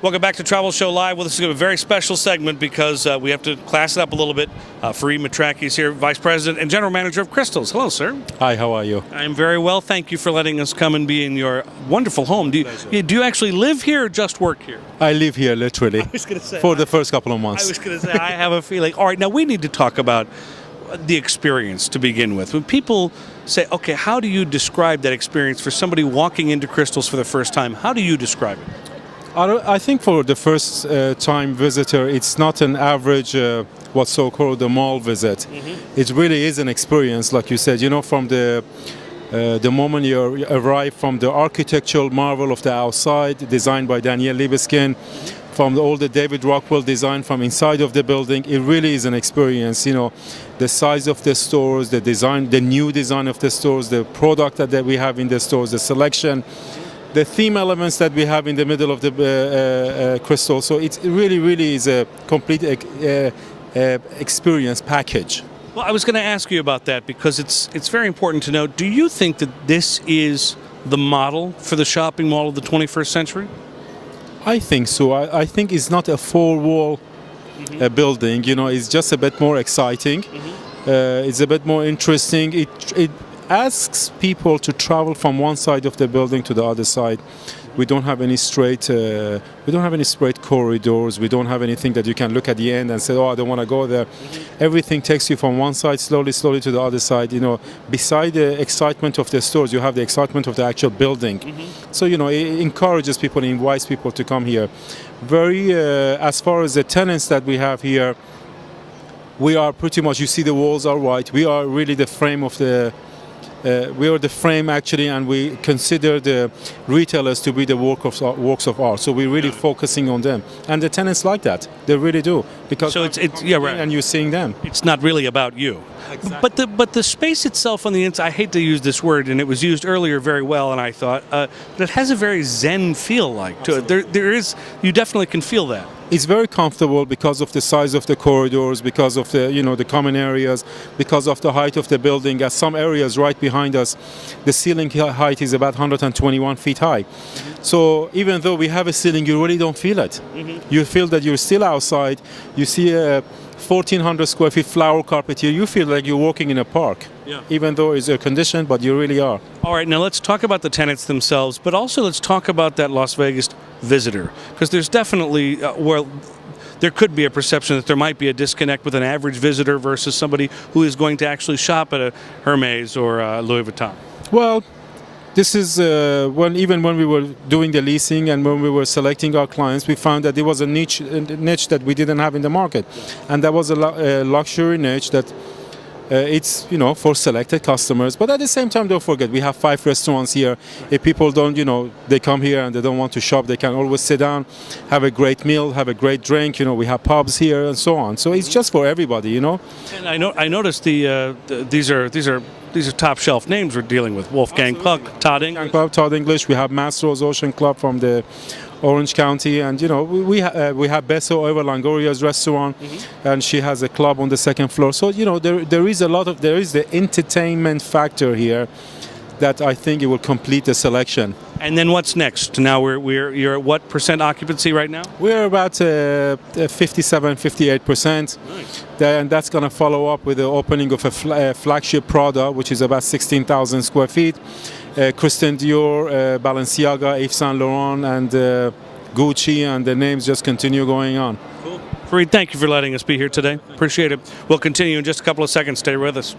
Welcome back to Travel Show Live. Well, this is a very special segment because we have to class it up a little bit. Farid Matraki is here, Vice President and General Manager of Crystals. Hello, sir. Hi, how are you? I'm very well. Thank you for letting us come and be in your wonderful home. Do you actually live here or just work here? I live here, literally, I was gonna say, for the first couple of months. I was going to say, I have a feeling. All right, now we need to talk about the experience to begin with. When people say, okay, how do you describe that experience for somebody walking into Crystals for the first time? How do you describe it? I think for the first time visitor, it's not an average, what's so-called a mall visit. It really is an experience, like you said, you know, from the moment you arrive, from the architectural marvel of the outside, designed by Daniel Libeskind, from all the David Rockwell design from inside of the building. It really is an experience, you know, the size of the stores, the design, the new design of the stores, the product that we have in the stores, the selection, the theme elements that we have in the middle of the Crystal. So it really is a complete experience package. Well, I was going to ask you about that because it's very important to know. Do you think that this is the model for the shopping mall of the 21st century? I think so. I think it's not a four-wall building. You know, it's just a bit more exciting. It's a bit more interesting. It asks people to travel from one side of the building to the other side. We don't have any straight corridors. We don't have anything that you can look at the end and say, "Oh, I don't want to go there." Everything takes you from one side slowly to the other side. You know, beside the excitement of the stores, you have the excitement of the actual building. So you know, it encourages people, invites people to come here. Very as far as the tenants that we have here, we are pretty much. You see, the walls are white. We are really the frame of the. We are the frame actually, and we consider the retailers to be the works of art. So we're really focusing on them, and the tenants like that. They really do, because so it's yeah, right. And you're seeing them. It's not really about you. Exactly. But the space itself on the inside. I hate to use this word, and it was used earlier very well, and I thought, but it has a very Zen feel like to it. There is, you definitely can feel that. It's very comfortable because of the size of the corridors, because of the the common areas, because of the height of the building. At some areas right behind us, the ceiling height is about 121 feet high. So even though we have a ceiling, you really don't feel it. You feel that you're still outside. You see a 1,400 square feet flower carpet here. You feel like you're walking in a park, even though it's air conditioned, but you really are. All right, now let's talk about the tenants themselves, but also let's talk about that Las Vegas visitor, because there's definitely, there could be a perception that there might be a disconnect with an average visitor versus somebody who is going to actually shop at a Hermes or a Louis Vuitton. Well, this is even when we were doing the leasing and when we were selecting our clients, we found that there was a niche that we didn't have in the market, and that was a luxury niche that it's for selected customers. But at the same time, don't forget, we have 5 restaurants here. If people don't, they come here and they don't want to shop, they can always sit down, have a great meal, have a great drink. We have pubs here and so on. So it's just for everybody, And I noticed these are top shelf names we're dealing with. Wolfgang Puck, Todd English. Todd English. We have Mastro's Ocean Club from the Orange County, and we have Beso over Longoria's restaurant, and she has a club on the 2nd floor. So there is the entertainment factor here that I think it will complete the selection. And then what's next? Now you're at what percent occupancy right now? We're about 57-58%. Nice. And that's going to follow up with the opening of a flagship Prada, which is about 16,000 square feet. Christian Dior, Balenciaga, Yves Saint Laurent, and Gucci, and the names just continue going on. Cool. Farid, thank you for letting us be here today. Appreciate it. We'll continue in just a couple of seconds. Stay with us.